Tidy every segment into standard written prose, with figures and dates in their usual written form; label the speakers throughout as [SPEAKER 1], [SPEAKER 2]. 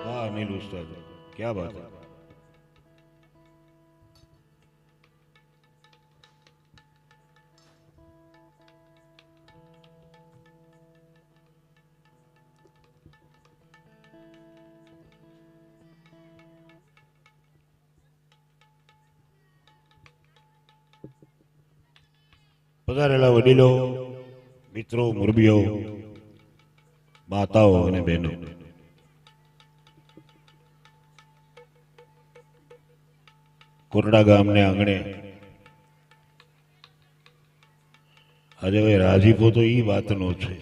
[SPEAKER 1] वाह अनिल उस्ताद, क्या बात है। પધારેલા વડીલો, મિત્રો, મુરબીઓ, માતાઓ અને બહેનો, કોરડા ગામને આંગણે આજે ભાઈ રાજીપો તો ઈ વાતનો છે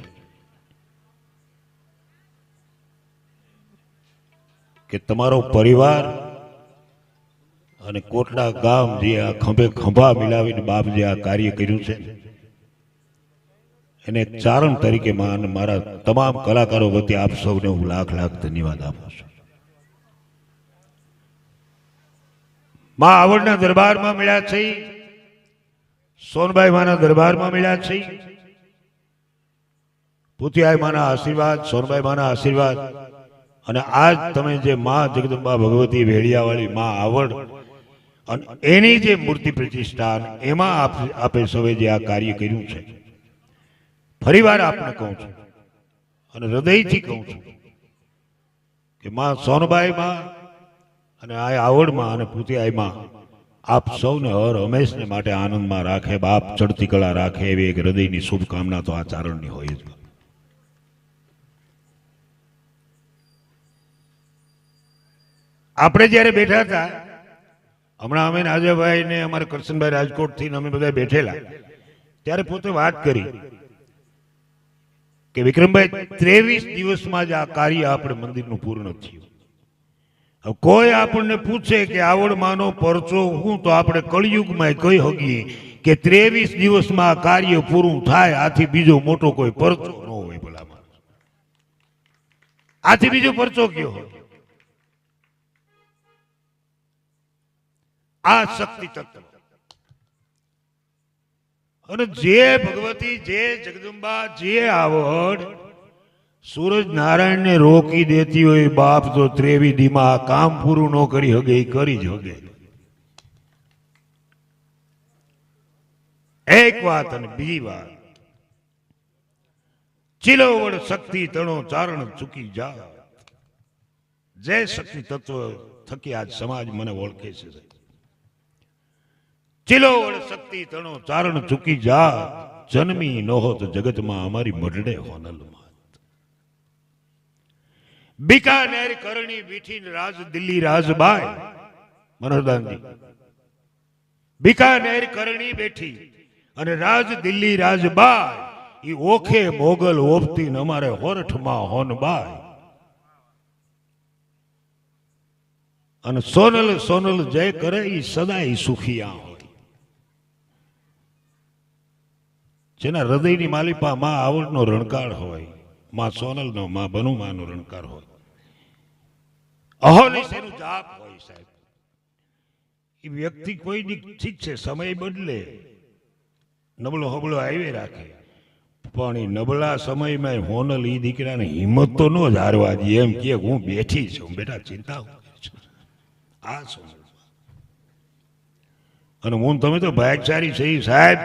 [SPEAKER 1] કે તમારો પરિવાર અને કોટડા ગામ જે આ ખંભે ખંભા મિલાવીને બાપ જે આ કાર્ય કર્યું છે એને ચારણ તરીકે મારા તમામ કલાકારો વતી આપ સૌને હું લાખ લાખ ધન્યવાદ આપું છું. માં આવડના દરબારમાં મળ્યા છે, સોનબાઈ માના દરબારમાં મળ્યા છે. પૂતિયાઈ માના આશીર્વાદ, સોનબાઈ માના આશીર્વાદ, અને આજ તમે જે માં જગદંબા ભગવતી વેડિયાવાળી માં આવડ અને એની જે મૂર્તિ પ્રતિષ્ઠા એમાં આપે સૌએ જે આ કાર્ય કર્યું છે, ફરીવાર આપને કહું છું અને હૃદયથી કહું છું કે માં સોનબાઈ માં અને આ આવડમાં અને પૂતિયાઈમાં આપ સૌને હર હંમેશને માટે આનંદમાં રાખે, બાપ ચડતી કળા રાખે એવી એક હૃદયની શુભકામના તો આ ચારણની હોય જ. આપણે જયારે બેઠા હતા હમણાં અમે નાજાભાઈ ને અમારા કરશનભાઈ રાજકોટ થી અમે બધા બેઠેલા ત્યારે પોતે વાત કરી કે વિક્રમભાઈ 23 દિવસમાં જ આ કાર્ય આપણે મંદિરનું પૂર્ણ થયું. કોઈ આપણને પૂછે કે આવડ માનો પરચો હું તો આપણે કળિયુગમાં કહી શકીએ કે 23 દિવસમાં આ કાર્ય પૂરું થાય, આથી બીજો મોટો કોઈ પરચો ન હોય. ભલામાં આથી બીજો પરચો કયો હોય? આ શક્તિ તત્વ અને જે ભગવતી, જે જગદંબા, જે આવડ સૂરજ નારાયણ ને રોકી દેતી હોય બાપ તો 23 દીમાં કામ પૂરું ન કરી હગે એ કરી જ હગે. એક વાત અને બીજી વાત, ચિલોવડ શક્તિ તણો ચારણ ચૂકી જા. જે શક્તિ તત્વ થકી આજ સમાજ મને ઓળખે છે. ચિલોવડ શક્તિ તણો ચારણ ચૂકી જા, જન્મી ન હોત જગતમાં અમારી મઢડે હોનલમાં. બીકાનેર કરણી બીઠી રાજ દિલ્હી રાજબાઈ, મનોહરદાનજી, બીકાનેર કરણી બેઠી અને રાજ દિલ્હી રાજબાઈ, ઈ ઓખે મોગલ ઓપતી અમારે હોરઠમાં હોનબાઈ. અને સોનલ સોનલ જય કરે ઈ સદાય સુખિયા હોય. જેના હૃદયની માલિપા માં આવડનો રણકાર હોય, માં સોનલનો, માં બનુમાનો રણકાર હોય, અહોનિશેનું જાપ હોય. સાહેબ એ વ્યક્તિ કોઈની ઠીક છે સમય બદલે, નબળો હબળો આવી રાખે, પણ એ નબળા સમયમાં હોનલ ઈ દીકરાને હિંમત તો ન જ હારવા દે. એમ કે હું બેઠી છું, બેટા ચિંતા આ શું. અને હું તમે તો ભાગશાળી છે સાહેબ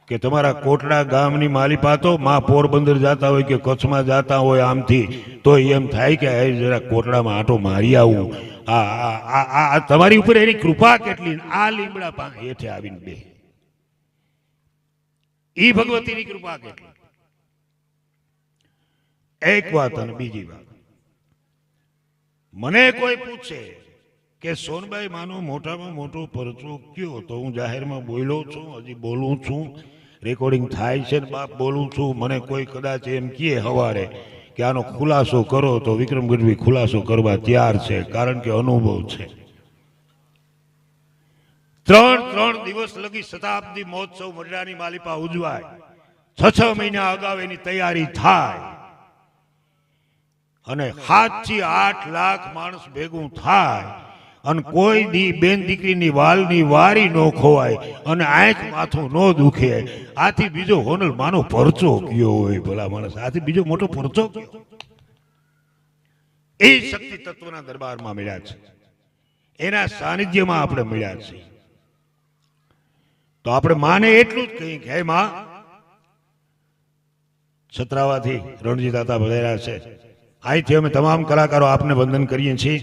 [SPEAKER 1] કે તમારા કોટડા ગામની માલિપા તો માં પોરબંદર જાતા હોય કે કચ્છમાં જાતા હોય આમથી તો એમ થાય કે જરા કોટડામાં આટો મારી આવું. આ તમારી ઉપર એની કૃપા કેટલી. આ લીમડા હેઠે આવીને બે ઈ ભગવતીની કૃપા કેટલી. એક વાત અને બીજી વાત, મને કોઈ પૂછે કે સોનબાઈ માનો મોટામાં મોટો પરચો કયો, તો હું જાહેરમાં બોલ્યો છું, હજી બોલું છું, રેકોર્ડિંગ થાય છે ને બાપ બોલું છું. મને કોઈ કદાચ એમ કહે હવારે કે આનો ખુલાસો કરો તો વિક્રમ ગઢવી ખુલાસો કરવા તૈયાર છે, કારણ કે અનુભવ છે. 3 દિવસ લગી શતાબ્દી મહોત્સવ મઢડાની માલિપા ઉજવાય, 6 મહિના અગાઉ એની તૈયારી થાય અને 7 થી 8 લાખ માણસ ભેગું થાય અને કોઈ દી બેન દીકરીની વાલની વારી ન ખોવાય અને આંખ માથું ન દુખે. આથી બીજો હોનલ માનો પરચો કયો હોય? ભલા માણસ, આથી બીજો મોટો પરચો કયો? એ શક્તિ તત્વના દરબારમાં મળ્યા છે, એના સાનિધ્યમાં આપણે મળ્યા છીએ. તો આપણે માને એટલું જ કહીએ કે હે માં, છત્રાવાથી રણજી દાતા વધાર્યા છે, અહીંથી અમે તમામ કલાકારો આપને વંદન કરીએ છીએ.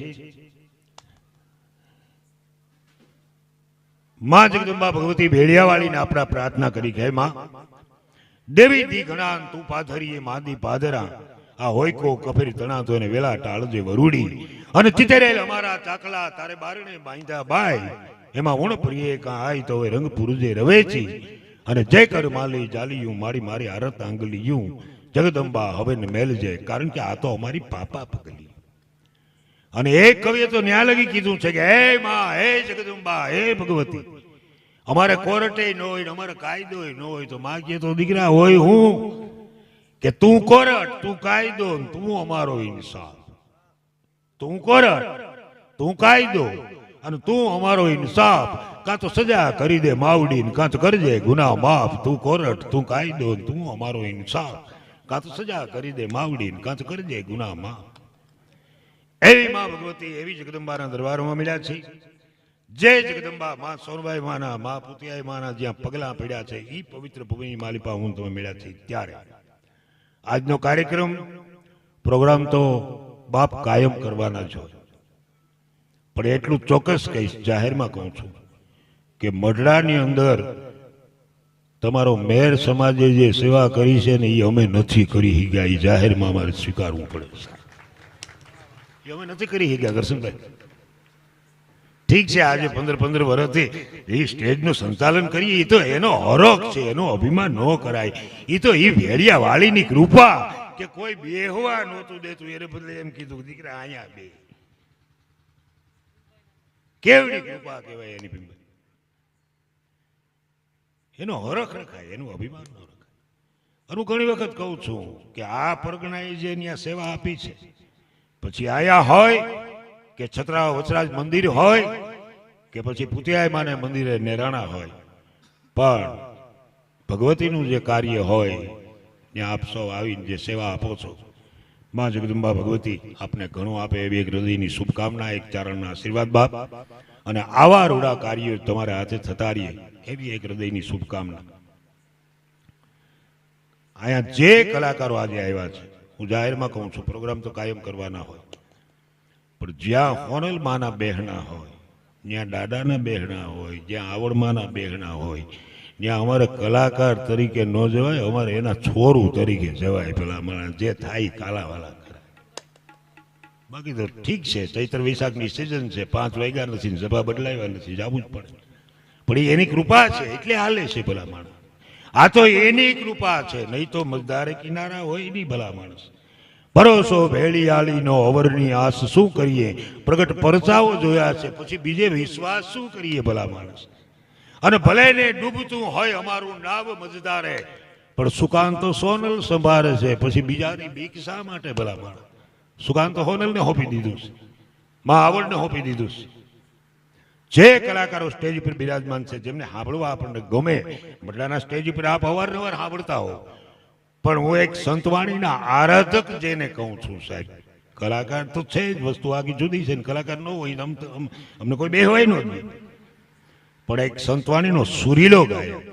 [SPEAKER 1] માં જગદંબા ભગવતી ભેળિયાવાળીને આપણે પ્રાર્થના કરી કે હે માં, દેવી દી ઘણા તું પાથરીએ માદી પાદરા, આ હોયકો કફેરી તણાતો એને વેલા ટાળજે વરુડી, અને ચિતરેલ અમારા ચાકલા તારે બારણે બાંધ્યા બાય, એમાં ઉણ પ્રિય કા આય તો રંગ પુરુજે રવેચી, અને જય કર માલી જાલિયું મારી મારી આરત આંગલિયું, જગદંબા હવે ને મેલજે, કારણ કે આ તો અમારી પાપા પગલી. અને એક કવિએ તો ન્યા લગી કીધું છે કે હે માં, હે જગદંબા, હે ભગવતી, અમારે કોર્ટે ન હોય, અમારે કાયદો ન હોય, તો માગીએ તો દીકરા હોય હું કે તું કોર્ટ, તું કાયદો, તું અમારો ઇન્સાફ. તું કોર્ટ, તું કાયદો, અને તું અમારો ઇન્સાફ. કાં તો સજા કરી દે માવડી, કાં તો કરજે ગુના માફ. તું કોર્ટ, તું કાયદો, તું અમારો ઇન્સાફ. કાં તો સજા કરી દે માવડી, કાં તો કરજે ગુના માફ. એવી માં ભગવતી, એવી જગદંબાના દરબારોમાં મળ્યા છે. જય જગદંબા માં સોનબાઈ માના, માં પુતિયાઈ માના જ્યાં પગલા પડ્યા છે, એ પવિત્ર ભૂમિની માલિપા હું તમે મળ્યા છે. ત્યારે આજનો કાર્યક્રમ પ્રોગ્રામ તો બાપ કાયમ કરવાના છો, પણ એટલું ચોક્કસ કહીશ, જાહેરમાં કહું છું કે મઢડાની અંદર તમારો મેર સમાજે જે સેવા કરી છે ને, એ અમે નથી કરી ગયા. એ જાહેરમાં અમારે સ્વીકારવું પડે છે, એ અમે નથી કરી ગયા. કરશનભાઈ ઠીક છે, આજે 15 વર્ષથી એ સ્ટેજનું સંચાલન કરીએ, એ તો એનો હરોખ છે, એનો અભિમાન ન કરાય. એ તો એ ભેડિયા વાળીની કૃપા કે કોઈ બેહવા નહોતું દેતું, એને બદલે એમ કીધું દીકરા અહીંયા બે. કેવડી કૃપા કહેવાય એની, એનો હરખ રખાય, એનું અભિમાન ન રખાય. અને હું ઘણી વખત કહું છું કે આ પરગણાએ જે ત્યાં સેવા આપી છે, પછી આયા હોય કે છત્રા વચરાજ મંદિર હોય કે પછી પુતિયાઈ માને મંદિરે નેરાણા હોય, પણ ભગવતીનું જે કાર્ય હોય ત્યાં આપ સૌ આવીને જે સેવા આપો છો, માં જગદંબા ભગવતી આપને ઘણું આપે એવી એક હૃદયની શુભકામના, એક ચારણના આશીર્વાદ બાપ. અને આવા રૂડા કાર્યો તમારા હાથે થતા રહીએ એવી એક હૃદયની શુભકામના. અહીંયા જે કલાકારો આજે આવ્યા છે, હું જાહેરમાં કહું છું, પ્રોગ્રામ તો કાયમ કરવાના હોય, પણ જ્યાં હોનલ માના બહેણા હોય, જ્યાં દાદાના બહેણા હોય, જ્યાં આવડમાના બહેણા હોય, જ્યાં અમારે કલાકાર તરીકે ન જવાય, અમારે એના છોરું તરીકે જવાય. પેલા મારા જે થાય કાલાવાલા કરે. બાકી તો ઠીક છે, ચૈત્ર વૈશાખની સિઝન છે, 5 વાગ્યા નથી, સભા બદલાવ્યા નથી, જવું જ પડે. પણ એની કૃપા છે એટલે હાલે છે ભલા માણસ. આ તો એની કૃપા છે, નહીં તો મજદારે કિનારા હોય નહીં ભલા માણસ. ભરોસો ભેળિયાળીનો અવરની આસ શું કરીએ, પ્રગટ પરચાઓ જોયા છે, પછી બીજે વિશ્વાસ શું કરીએ ભલા માણસ. અને ભલે ને ડૂબતું હોય અમારું નાવ મજદારે, પણ સુકાંત તો સોનલ સંભાળે છે, પછી બીજાની બીક શા માટે ભલા માણસ. સુકાંત તો હોનલને હોપી દીધું છે, માં આવડને હોપી દીધું છે. જે કલાકારો સ્ટેજ ઉપર બિરાજમાન છે, જેમને સાંભળવા આપણને ગમે, મઢડાના સ્ટેજ ઉપર આપ અવારનવાર સાંભળતા હો, પણ હું એક સંતવાણીના આરાધક જેને કહું છું સાહેબ, કલાકાર તો છે જ, વસ્તુ આખી જુદી છે, કલાકાર ન હોય અમને કોઈ બેહવાય ન જ, પણ એક સંતવાણીનો સુરીલો ગાયક,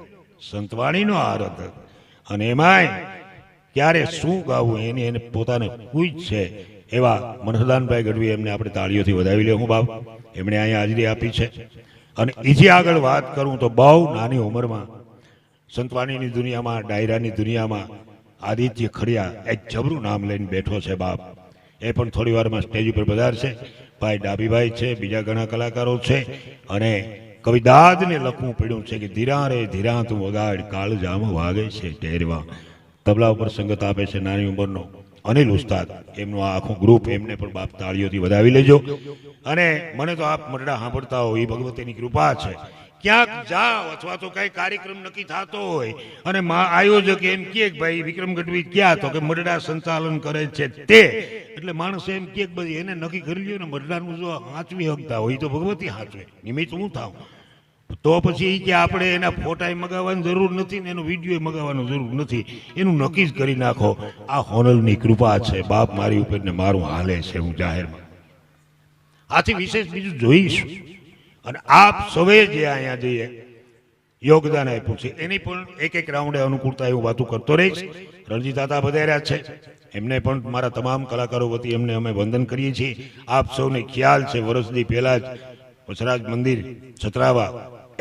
[SPEAKER 1] સંતવાણીનો આરાધક. અને એમાંય ક્યારે શું ગાવું એની એને પોતાને પૂછ છે એવા મનહરદાનભાઈ ગઢવી, એમને આપણે તાળીઓથી વધાવી લે હું બાપ. એમણે અહીંયા હાજરી આપી છે. અને એજી આગળ વાત કરું તો બહુ નાની ઉંમરમાં સંતવાણીની દુનિયામાં, ડાયરાની દુનિયામાં આદિત્ય ખડિયા એક જબરું નામ લઈને બેઠો છે બાપ. એ પણ થોડી વારમાં સ્ટેજ ઉપર પધારશે. ભાઈ ડાબીભાઈ છે, બીજા ઘણા કલાકારો છે. અને કવિદાદને લખવું પડ્યું છે કે ધીરા રે ધીરા તું વગાડ, કાળ જામ વાગે છે ટેરવા. તબલા ઉપર સંગત આપે છે નાની ઉંમરનો અનિલ ઉસ્તાદ, એમનું આ આખું ગ્રુપ, એમને પણ બાપ તાળીઓથી વધાવી લેજો. અને મને તો આપ મઢડા સાંભળતા હો, એ ભગવતીની કૃપા છે. ક્યાંક જાઓ અથવા તો કઈ કાર્યક્રમ નક્કી થતો હોય અને આયોજક એમ કહે કે ભાઈ વિક્રમ ગઢવી ક્યાં, તો કે મઢડા સંચાલન કરે છે તે, એટલે માણસ એમ કહે કે ભાઈ એને નક્કી કરી લ્યો ને, મઢડાનું જો હાંચવી શકતા હોય તો ભગવતી હાંચવે, નિમિત્ત હું થાવ. તો પછી કે આપણે એના ફોટા મગાવવાની જરૂર નથી ને એનો વિડીયો મગાવવાની જરૂર નથી, એનું નક્કી જ કરી નાખો. આ હોનલની કૃપા છે બાપ મારી ઉપર ને મારું હાલે છે, હું જાહેરમાં આથી વિશેષ બીજું જોઈશું. અને આપ સૌએ જે અહીંયા જઈએ યોગદાન આપ્યું છે એની પણ એક એક રાઉન્ડે અનુકૂળતા હું વાતો કરતો રહીશ. રણજીત દાદા પધાર્યા છે, એમને પણ મારા તમામ કલાકારો વતી એમને અમે વંદન કરીએ છીએ. આપ સૌને ખ્યાલ છે વર્ષથી પહેલા જ વસરાજ મંદિર છત્રાવા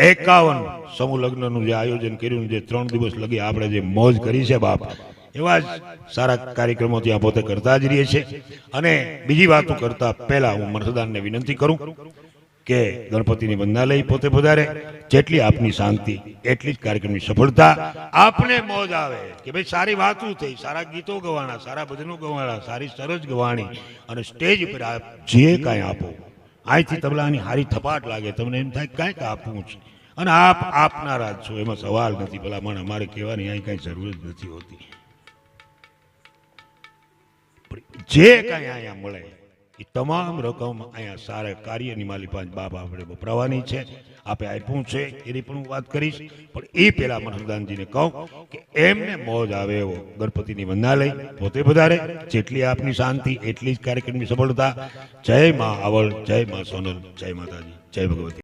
[SPEAKER 1] 51 સમૂહ લગ્નનું જે આયોજન કર્યું, જે 3 દિવસ લગી આપણે જે મોજ કરી છે બાપ, એવા જ સારા કાર્યક્રમો ત્યાં પોતે કરતા જ રહીએ છીએ. અને બીજી વાતો કરતા પહેલા હું મનસદાનને વિનંતી કરું કે ગણપતિની વંદના લઈ પોતે પધારે. જેટલી આપની શાંતિ એટલી જ કાર્યક્રમની સફળતા. આપને મોજ આવે કે ભાઈ સારી વાતો થઈ, સારા ગીતો ગવાણા, સારા ભજનો ગવાણા, સારી સરસ ગવાણી, અને સ્ટેજ ઉપર આપ જે કાંઈ આપો અહીંથી તબલાની હારી થપાટ લાગે, તમને એમ થાય કાંઈક આપવું છે અને આપ આપનારા જ છો, એમાં સવાલ નથી. ભલામણ અમારે કહેવાની અહીં કાંઈ જરૂર જ નથી હોતી. જે કાંઈ અહીંયા મળે એ તમામ રકમ અહીંયા સારા કાર્યની માલિપાંચ બાપ આપણે વપરાવાની છે. આપે આપ્યું છે એની પણ હું વાત કરીશ, પણ એ પહેલા મનસુદાનજીને કહું કે એમને મોજ આવે એવો ગણપતિની વંદના લઈ પોતે પધારે. જેટલી આપની શાંતિ એટલી જ કાર્યક્રમની સફળતા. જય મા આવડ, જય મા સોનલ, જય માતાજી, જય ભગવતી.